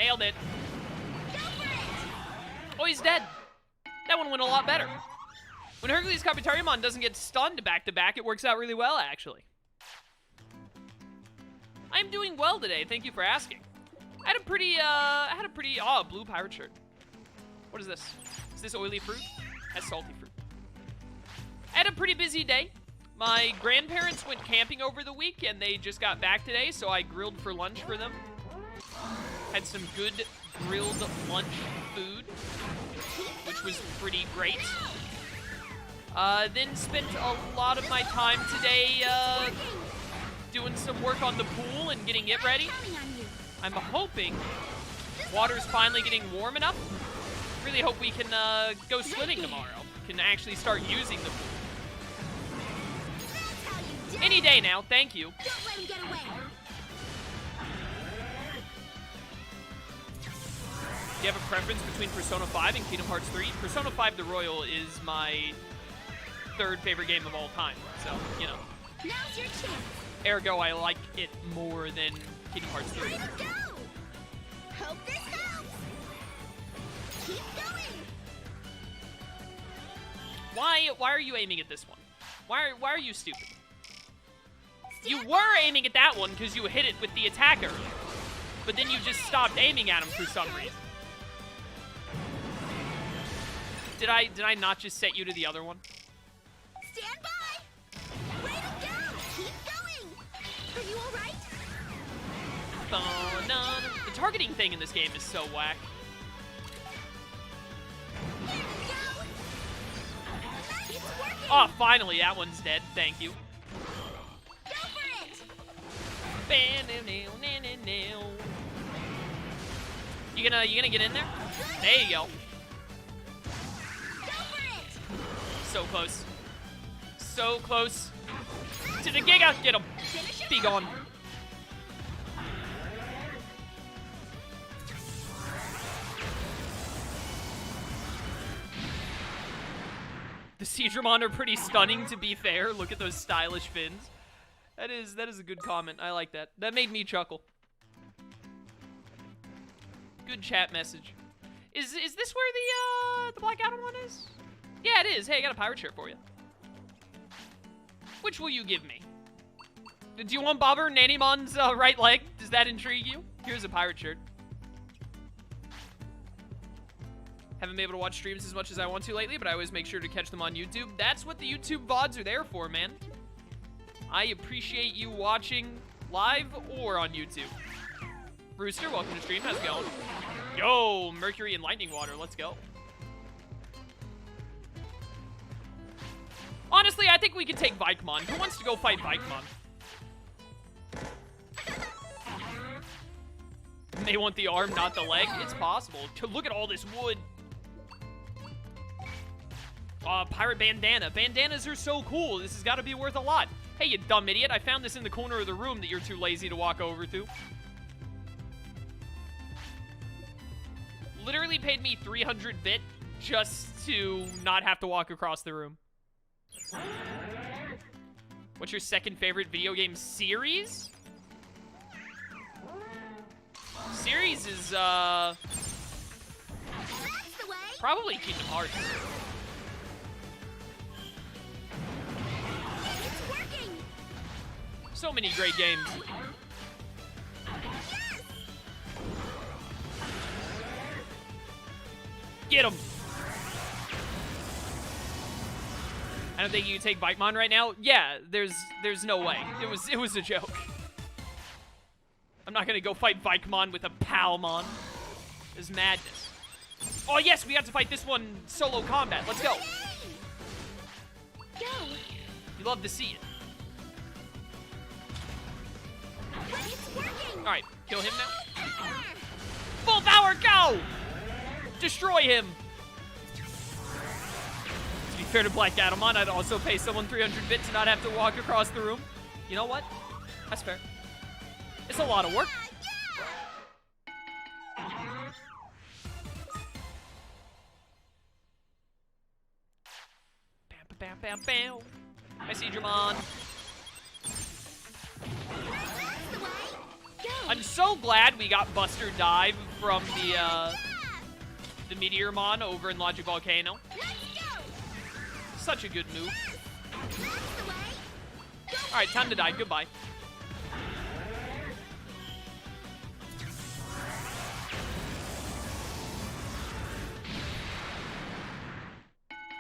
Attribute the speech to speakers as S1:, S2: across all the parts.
S1: Nailed it. Oh, he's dead. That one went a lot better. When Hercules Kabuterimon doesn't get stunned back-to-back, it works out really well, actually. I'm doing well today. Thank you for asking. I had a pretty, oh, blue pirate shirt. What is this? Is this oily fruit? That's salty fruit. I had a pretty busy day. My grandparents went camping over the week, and they just got back today, so I grilled for lunch for them. Had some good grilled lunch food, which was pretty great. Then spent a lot of my time today doing some work on the pool and getting it ready. I'm hoping water's finally getting warm enough. Really hope we can go swimming tomorrow. Can actually start using the pool. Any day now, thank you.
S2: Don't let him get away.
S1: Do you have a preference between Persona 5 and Kingdom Hearts 3? Persona 5 The Royal is my third favorite game of all time, so, you know.
S2: Now's your chance.
S1: Ergo, I like it more than Kingdom Hearts 3.
S2: Let him go. Hope this helps. Keep going.
S1: Why are you aiming at this one? Why are you stupid? You were aiming at that one because you hit it with the attack earlier. But then you just stopped aiming at him for some reason. Did I not just set you to the other one?
S2: Stand by. Way to go. Keep going. Are you all right?
S1: The targeting thing in this game is so whack.
S2: There we go. It's working.
S1: Oh, finally, that one's dead. Thank you.
S2: Go for it.
S1: You gonna get in there? There you go.
S2: Go for it.
S1: So close. So close. To the Giga! Get him!
S2: Finish him
S1: Be
S2: off.
S1: gone. The Seedramon are pretty stunning, to be fair. Look at those stylish fins. That is a good comment. I like that. That made me chuckle. Good chat message. Is this where the Black Adam one is? Yeah, it is. Hey, I got a pirate shirt for you. Which will you give me? Do you want Bobber Nanimon's right leg? Does that intrigue you? Here's a pirate shirt. Haven't been able to watch streams as much as I want to lately, but I always make sure to catch them on YouTube. That's what the YouTube VODs are there for, man. I appreciate you watching live or on YouTube. Rooster, welcome to stream. How's it going? Yo, Mercury and Lightning Water. Let's go. Honestly, I think we could take Vikemon. Who wants to go fight Vikemon? They want the arm, not the leg? It's possible. Look at all this wood. Pirate bandana. Bandanas are so cool. This has got to be worth a lot. Hey, you dumb idiot. I found this in the corner of the room that you're too lazy to walk over to. Literally paid me 300 bit just to not have to walk across the room. What's your second favorite video game series? Series is,
S2: That's the way.
S1: probably Kingdom Hearts.
S2: It's working.
S1: So many great games.
S2: Yes.
S1: Get him! I don't think you can take Vikemon right now. Yeah, there's no way. It was a joke. I'm not gonna go fight Vikemon with a Palmon. It's madness. Oh yes, we have to fight this one solo combat. Let's go.
S2: Go.
S1: You love to see it.
S2: It's working.
S1: All right, kill him now. Full power, go! Destroy him. To be fair to Black Adamon, I'd also pay someone 300 bit to not have to walk across the room. You know what? That's fair. It's a lot of work. Bam, bam, bam, bam. I see Digimon.
S2: That's the way. Go.
S1: I'm so glad we got Buster Dive from the Meteormon over in Logic Volcano. Such a good move. Alright, time to die. Goodbye.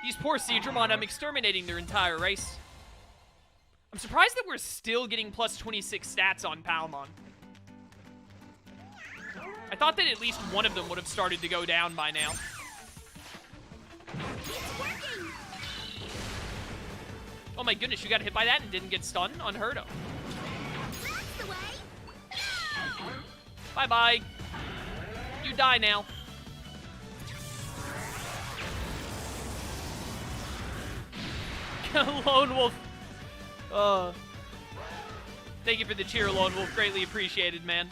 S1: These poor Seedramon, I'm exterminating their entire race. I'm surprised that we're still getting plus 26 stats on Palmon. I thought that at least one of them would have started to go down by now. Oh my goodness, you got hit by that and didn't get stunned? Unheard of. Bye-bye. You die now. Lone Wolf. Thank you for the cheer, Lone Wolf. Greatly appreciated, man.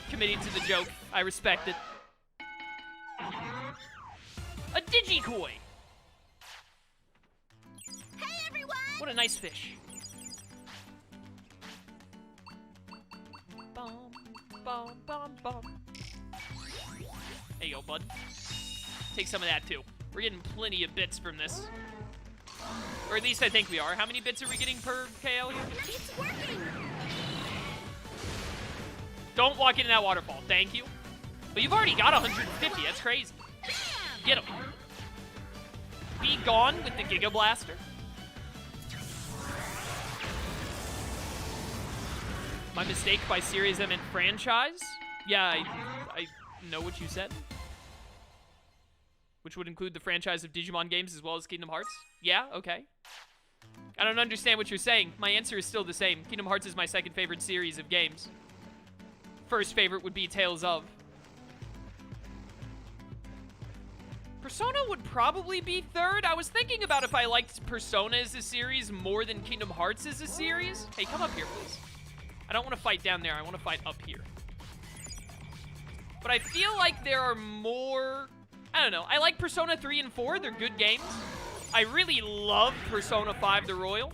S1: Committing to the joke. I respect it. A Digikoi.
S2: Hey everyone!
S1: What a nice fish. Bum, bum, bum, bum. There you go, bud. Take some of that, too. We're getting plenty of bits from this. Or at least I think we are. How many bits are we getting per KL here?
S2: It's working!
S1: Don't walk into that waterfall. Thank you. But you've already got 150. That's crazy. Get him. Be gone with the Giga Blaster. My mistake by series, I meant franchise. Yeah, I know what you said. Which would include the franchise of Digimon games as well as Kingdom Hearts. Yeah, okay. I don't understand what you're saying. My answer is still the same. Kingdom Hearts is my second favorite series of games. First favorite would be Tales of. Persona would probably be third. I was thinking about if I liked Persona as a series more than Kingdom Hearts as a series. Hey, come up here, please. I don't want to fight down there. I want to fight up here. But I feel like there are more... I don't know. I like Persona 3 and 4. They're good games. I really love Persona 5 The Royal.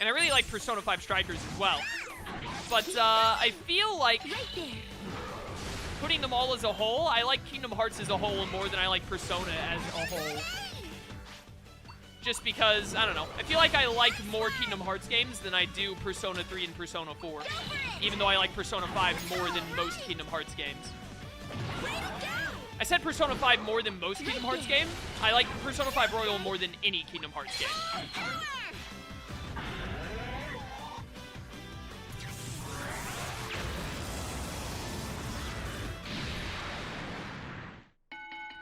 S1: And I really like Persona 5 Strikers as well. But I feel like putting them all as a whole, I like Kingdom Hearts as a whole more than I like Persona as a whole. Just because, I don't know. I feel like I like more Kingdom Hearts games than I do Persona 3 and Persona 4. Even though I like Persona 5 more than most Kingdom Hearts games. I said Persona 5 more than most Kingdom Hearts games. I like Persona 5 Royal more than any Kingdom Hearts game.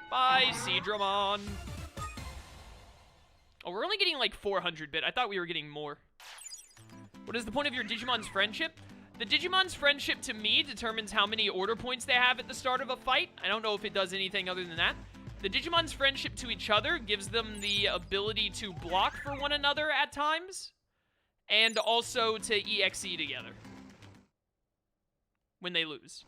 S1: Bye, Seedramon. Oh, we're only getting like 400 bit. I thought we were getting more. What is the point of your Digimon's friendship? The Digimon's friendship to me determines how many order points they have at the start of a fight. I don't know if it does anything other than that. The Digimon's friendship to each other gives them the ability to block for one another at times. And also to EXE together. When they lose.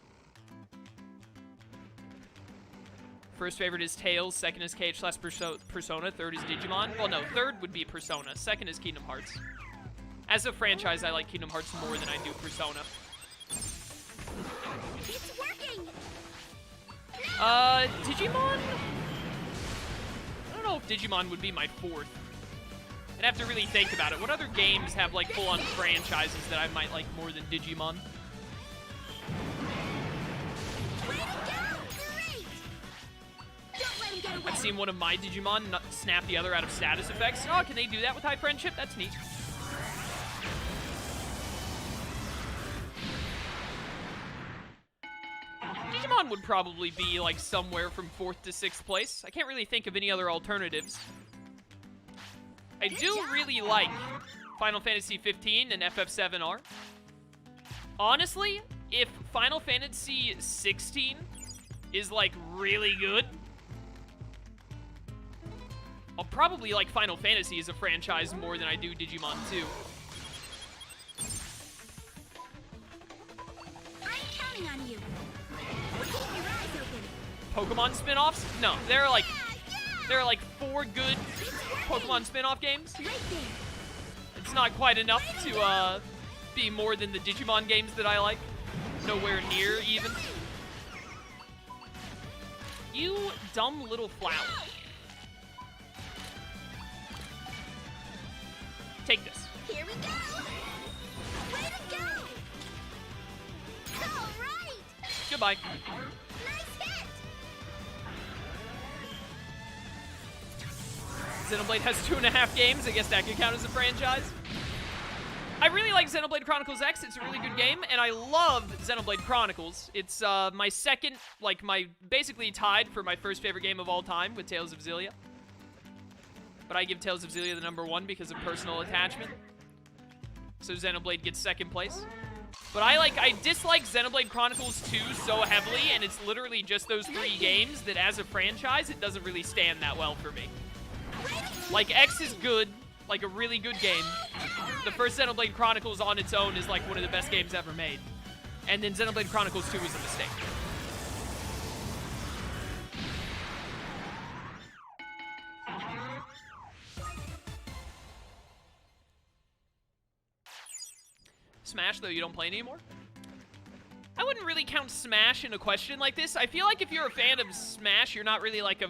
S1: First favorite is Tails, second is KH/Persona, third is Digimon. Well, no, third would be Persona, second is Kingdom Hearts. As a franchise, I like Kingdom Hearts more than I do Persona.
S2: It's working.
S1: Digimon? I don't know if Digimon would be my fourth. I'd have to really think about it. What other games have, like, full-on franchises that I might like more than Digimon? I've seen one of my Digimon snap the other out of status effects. Oh, can they do that with high friendship? That's neat. Digimon would probably be, like, somewhere from 4th to 6th place. I can't really think of any other alternatives. I do really like Final Fantasy 15 and FF7R. Honestly, if Final Fantasy 16 is, like, really good, I'll probably like Final Fantasy as a franchise more than I do Digimon 2.
S2: I'm counting on you. Keep your eyes open.
S1: Pokemon spin-offs? No, there are like 4 good Pokemon spin-off games.
S2: Right there.
S1: It's not quite enough to be more than the Digimon games that I like. Nowhere near, even. You dumb little flower. Take this.
S2: Here we go! Way to go! All right!
S1: Goodbye.
S2: Nice hit!
S1: Xenoblade has 2.5 games. I guess that could count as a franchise. I really like Xenoblade Chronicles X. It's a really good game, and I love Xenoblade Chronicles. It's my second, like basically tied for my first favorite game of all time with Tales of Xillia. But I give Tales of Xillia the #1 because of personal attachment. So Xenoblade gets second place. But I dislike Xenoblade Chronicles 2 so heavily, and it's literally just those 3 games that as a franchise, it doesn't really stand that well for me. Like, X is good, like a really good game. The first Xenoblade Chronicles on its own is like one of the best games ever made. And then Xenoblade Chronicles 2 was a mistake. Smash, though, you don't play anymore? I wouldn't really count Smash in a question like this. I feel like if you're a fan of Smash, you're not really like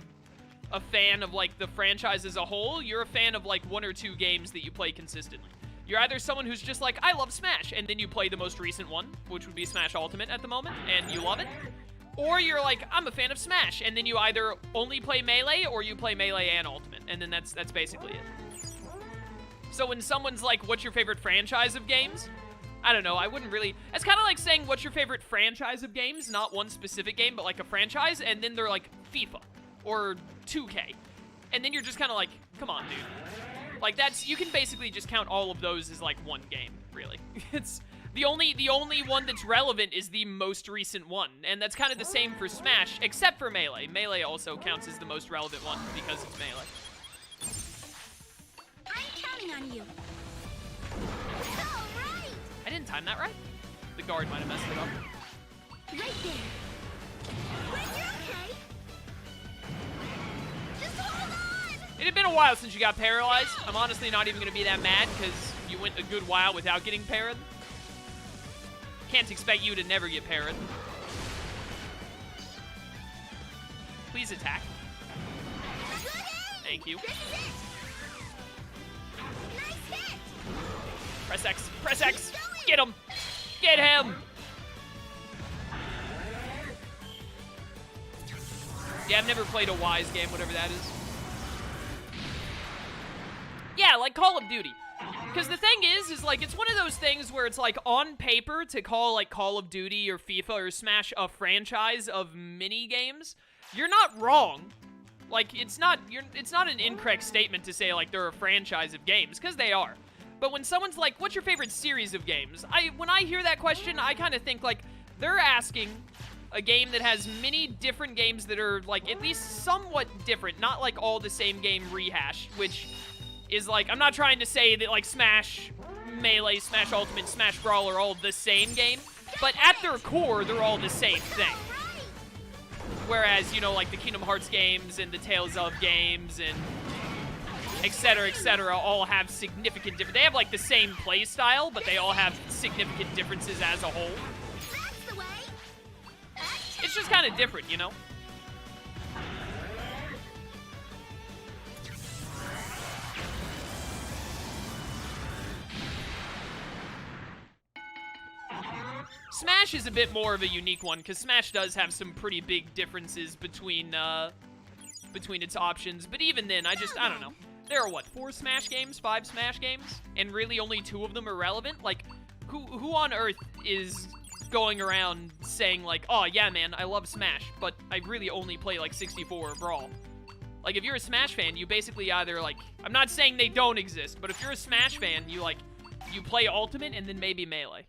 S1: a fan of like the franchise as a whole. You're a fan of like 1 or 2 games that you play consistently. You're either someone who's just like, I love Smash, and then you play the most recent one, which would be Smash Ultimate at the moment, and you love it. Or you're like, I'm a fan of Smash, and then you either only play Melee or you play Melee and Ultimate, and then that's basically it. So when someone's like, what's your favorite franchise of games? I don't know, I wouldn't really... It's kind of like saying, what's your favorite franchise of games? Not one specific game, but like a franchise, and then they're like, FIFA, or 2K. And then you're just kind of like, come on, dude. Like, you can basically just count all of those as like one game, really. It's... The only one that's relevant is the most recent one, and that's kind of the same for Smash, except for Melee. Melee also counts as the most relevant one because it's Melee.
S2: I'm counting on you.
S1: I didn't time that right. The guard might have messed it up.
S2: Right there. Wait, you're okay. Just hold on.
S1: It had been a while since you got paralyzed. I'm honestly not even going to be that mad because you went a good while without getting parried. Can't expect you to never get parried. Please attack. Thank you.
S2: This is it. Nice hit.
S1: Press X. Press X. Get him. Get him. Yeah, I've never played a Wise game, whatever that is. Yeah, like Call of Duty. Because the thing is like, it's one of those things where it's like, on paper, to call like Call of Duty or FIFA or Smash a franchise of mini games, you're not wrong. Like, it's not an incorrect statement to say like they're a franchise of games, because they are. But when someone's like, what's your favorite series of games? When I hear that question, I kind of think like, they're asking a game that has many different games that are like, at least somewhat different, not like all the same game rehash, which is like, I'm not trying to say that like Smash Melee, Smash Ultimate, Smash Brawl are all the same game, but at their core, they're all the same thing. Whereas, you know, like the Kingdom Hearts games and the Tales of games and etc., all have significant different. They have like the same play style, but they all have significant differences as a whole.
S2: That's the way.
S1: It's just kind of different, you know? Smash is a bit more of a unique one, because Smash does have some pretty big differences between its options, but even then, I don't know. There are, what, 4 Smash games, 5 Smash games? And really only 2 of them are relevant? Like, who on earth is going around saying, like, oh, yeah, man, I love Smash, but I really only play, like, 64 or Brawl? Like, if you're a Smash fan, you basically either, like, I'm not saying they don't exist, but if you're a Smash fan, you play Ultimate and then maybe Melee.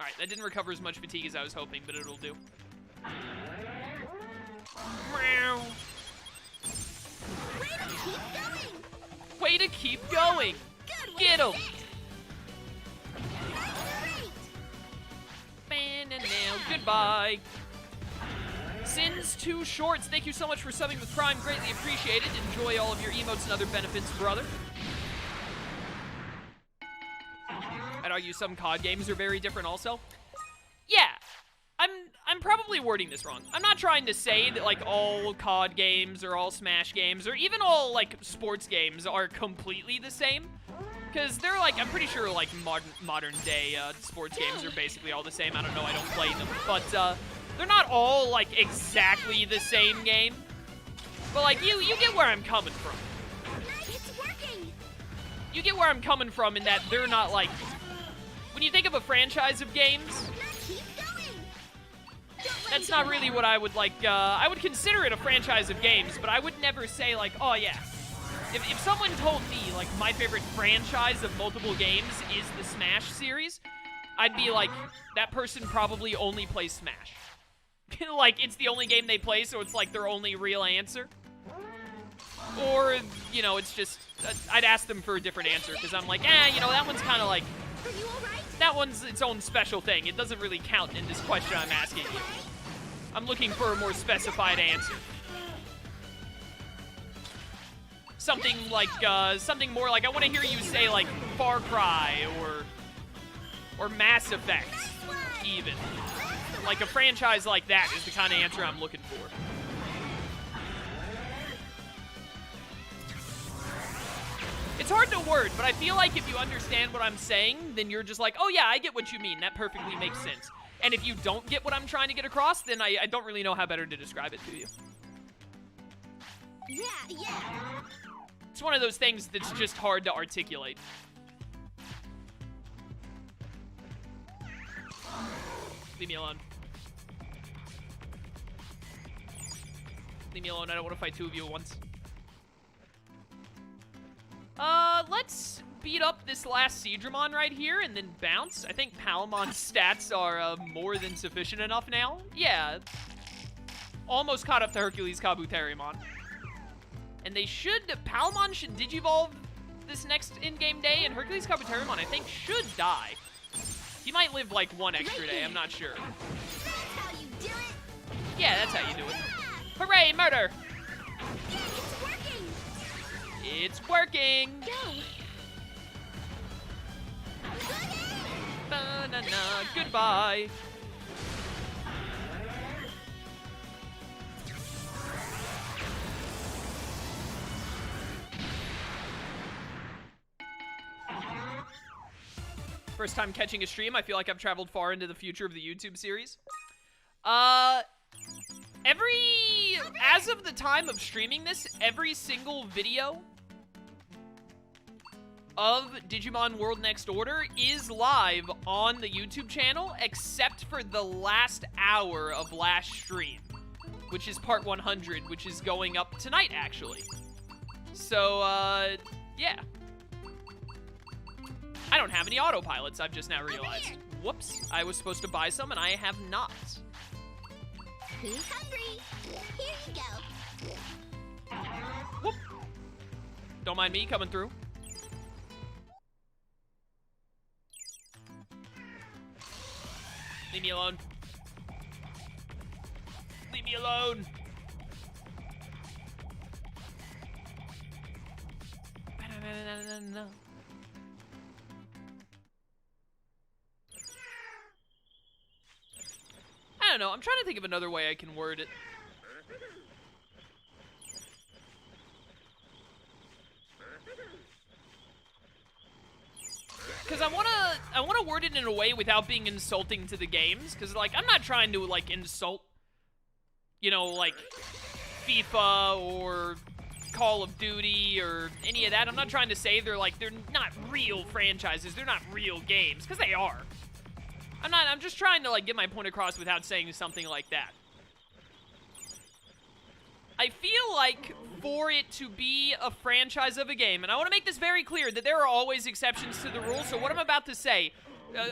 S1: Alright, that didn't recover as much fatigue as I was hoping, but it'll do. Way to keep going! Get him! Goodbye! Sins 2 Shorts, thank you so much for subbing with Prime. Greatly appreciated. Enjoy all of your emotes and other benefits, brother. I'd argue some COD games are very different also. Yeah, I'm probably wording this wrong. I'm not trying to say that, like, all COD games or all Smash games or even all, like, sports games are completely the same. Because they're, like, I'm pretty sure, like, modern day sports games are basically all the same. I don't know, I don't play them. But, they're not all, like, exactly the same game. But, like, you get where I'm coming from.
S2: It's working.
S1: You get where I'm coming from in that they're not, like... When you think of a franchise of games...
S2: Keep going.
S1: That's not really what I would, like, I would consider it a franchise of games, but I would never say, like, oh, yeah. If someone told me, like, my favorite franchise of multiple games is the Smash series, I'd be like, that person probably only plays Smash. Like, it's the only game they play, so it's, like, their only real answer. Or, you know, it's just, I'd ask them for a different answer, because I'm like, you know, that one's kind of like,
S2: Are you all right?
S1: that one's its own special thing. It doesn't really count in this question I'm asking you. I'm looking for a more specified answer. Something like, something more like, I want to hear you say, like, Far Cry, or Mass Effect, even. Like, a franchise like that is the kind of answer I'm looking for. It's hard to word, but I feel like if you understand what I'm saying, then you're just like, oh yeah, I get what you mean. That perfectly makes sense. And if you don't get what I'm trying to get across, then I don't really know how better to describe it to you.
S2: Yeah.
S1: It's one of those things that's just hard to articulate. Leave me alone. Leave me alone. I don't want to fight two of you at once. Let's beat up this last Seadramon right here and then bounce. I think Palamon's stats are more than sufficient enough now. Yeah. Almost caught up to Hercules Kabuterimon. And they should, Palamon should Digivolve this next in-game day, and Hercules Kabuterimon, I think, should die. He might live, like, one extra day, I'm not sure.
S2: That's how you do it.
S1: Yeah, that's how you do it. Hooray, murder!
S2: Yeah, it's working.
S1: It's working!
S2: Go.
S1: Banana, goodbye! First time catching a stream, I feel like I've traveled far into the future of the YouTube series. As of the time of streaming this, every single video of Digimon World Next Order is live on the YouTube channel, except for the last hour of last stream, which is part 100, which is going up tonight, actually. So, yeah. I don't have any autopilots, I've just now realized. Whoops, I was supposed to buy some, and I have not.
S2: Who's hungry? Here you go.
S1: Whoop. Don't mind me coming through. Leave me alone. Leave me alone. I don't know. I'm trying to think of another way I can word it. Because I wanna word it in a way without being insulting to the games. Because, like, I'm not trying to, like, insult, you know, like, FIFA or Call of Duty or any of that. I'm not trying to say they're not real franchises. They're not real games. Because they are. I'm just trying to, like, get my point across without saying something like that. I feel like for it to be a franchise of a game, and I want to make this very clear that there are always exceptions to the rule, so what I'm about to say,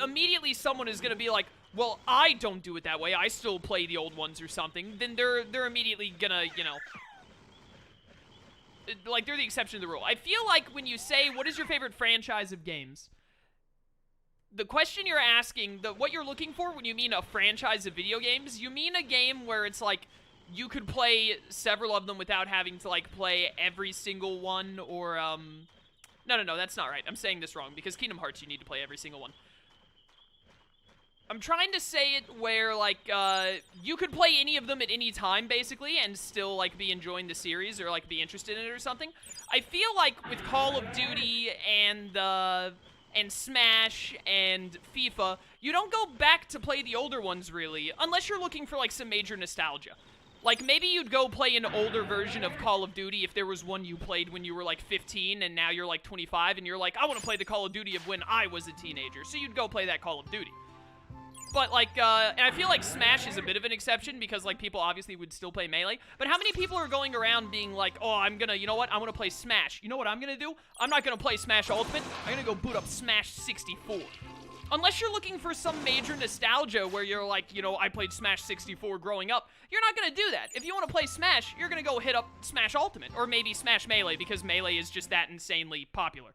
S1: immediately someone is going to be like, well, I don't do it that way, I still play the old ones or something, then they're immediately gonna, you know, like, they're the exception to the rule. I feel like when you say, what is your favorite franchise of games? The question you're asking, what you're looking for when you mean a franchise of video games, you mean a game where it's like, you could play several of them without having to, like, play every single one, or, No, that's not right. I'm saying this wrong, because Kingdom Hearts, you need to play every single one. I'm trying to say it where, like, you could play any of them at any time, basically, and still, like, be enjoying the series or, like, be interested in it or something. I feel like with Call of Duty and Smash and FIFA, you don't go back to play the older ones, really, unless you're looking for, like, some major nostalgia. Like, maybe you'd go play an older version of Call of Duty if there was one you played when you were, like, 15, and now you're, like, 25, and you're like, I want to play the Call of Duty of when I was a teenager, so you'd go play that Call of Duty. But, like, and I feel like Smash is a bit of an exception because, like, people obviously would still play Melee. But how many people are going around being like, oh, I'm gonna, you know what, I want to play Smash. You know what I'm gonna do? I'm not gonna play Smash Ultimate. I'm gonna go boot up Smash 64. Unless you're looking for some major nostalgia where you're like, you know, I played Smash 64 growing up, you're not gonna do that. If you want to play Smash, you're gonna go hit up Smash Ultimate. Or maybe Smash Melee because Melee is just that insanely popular.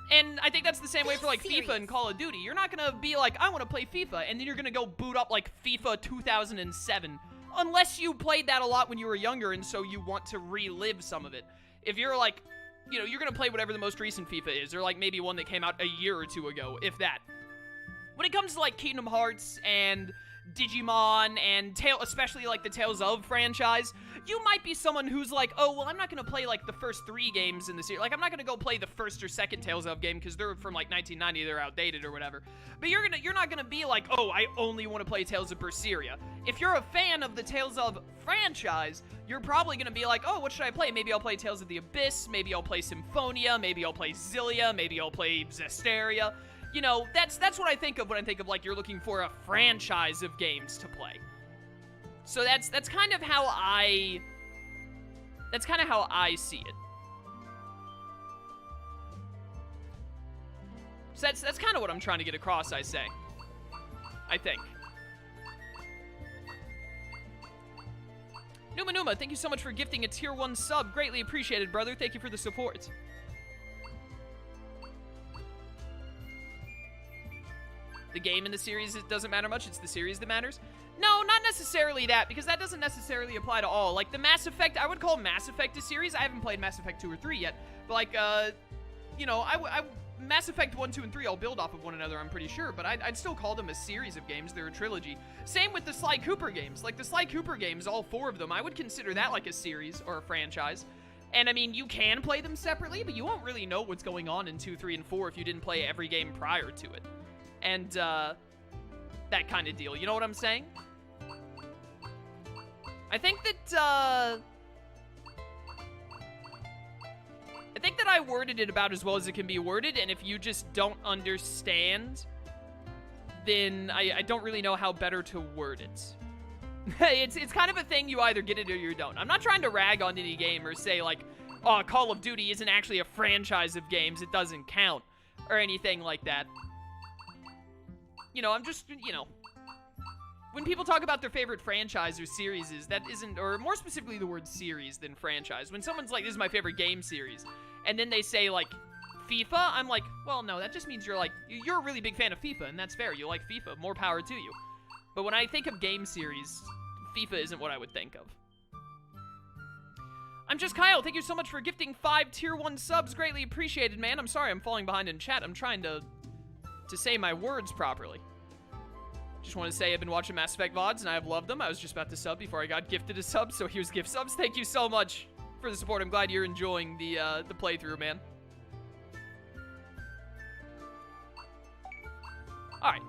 S1: And I think that's the same way for, like, FIFA and Call of Duty. You're not gonna be like, I want to play FIFA, and then you're gonna go boot up, like, FIFA 2007. Unless you played that a lot when you were younger, and so you want to relive some of it. If you're, like, you know, you're gonna play whatever the most recent FIFA is, or, like, maybe one that came out a year or two ago, if that. When it comes to, like, Kingdom Hearts and Digimon and especially, like, the Tales of franchise, you might be someone who's like, oh, well, I'm not gonna play, like, the first 3 games in the series. Like, I'm not gonna go play the first or second Tales of game because they're from, like, 1990, they're outdated or whatever. But you're not gonna be like, oh, I only want to play Tales of Berseria. If you're a fan of the Tales of franchise, you're probably gonna be like, oh, what should I play? Maybe I'll play Tales of the Abyss, maybe I'll play Symphonia, maybe I'll play Xillia, maybe I'll play Zestiria. You know, that's what I think of when I think of, like, you're looking for a franchise of games to play. So that's kind of how I see it. So that's kind of what I'm trying to get across, I think. Numa, thank you so much for gifting a tier 1 sub. Greatly appreciated, brother. Thank you for the support. The game in the series, it doesn't matter much. It's the series that matters. No, not necessarily that, because that doesn't necessarily apply to all. Like, the Mass Effect, I would call Mass Effect a series. I haven't played Mass Effect 2 or 3 yet. But, like, you know, Mass Effect 1, 2, and 3 all build off of one another, I'm pretty sure. But I'd still call them a series of games. They're a trilogy. Same with the Sly Cooper games. Like, the Sly Cooper games, all 4 of them, I would consider that like a series or a franchise. And, I mean, you can play them separately, but you won't really know what's going on in 2, 3, and 4 if you didn't play every game prior to it. And, that kind of deal. You know what I'm saying? I think that I worded it about as well as it can be worded, and if you just don't understand, then I don't really know how better to word it. It's kind of a thing, you either get it or you don't. I'm not trying to rag on any game or say, like, oh, Call of Duty isn't actually a franchise of games, it doesn't count, or anything like that. You know, I'm just, you know, when people talk about their favorite franchise or series, that isn't, or more specifically the word series than franchise. When someone's like, this is my favorite game series, and then they say, like, FIFA, I'm like, well, no, that just means you're a really big fan of FIFA, and that's fair. You like FIFA, more power to you. But when I think of game series, FIFA isn't what I would think of. I'm just Kyle. Thank you so much for gifting 5 tier 1 subs. Greatly appreciated, man. I'm sorry I'm falling behind in chat. I'm trying to say my words properly. Just want to say I've been watching Mass Effect VODs, and I've loved them. I was just about to sub before I got gifted a sub, so here's gift subs. Thank you so much for the support. I'm glad you're enjoying the playthrough, man. All right.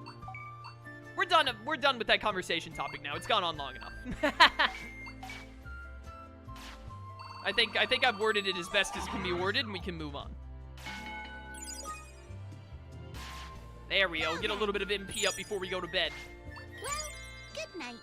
S1: We're done with that conversation topic now. It's gone on long enough. I think I've worded it as best as can be worded, and we can move on. There we go. Get a little bit of MP up before we go to bed.
S2: Well, good night.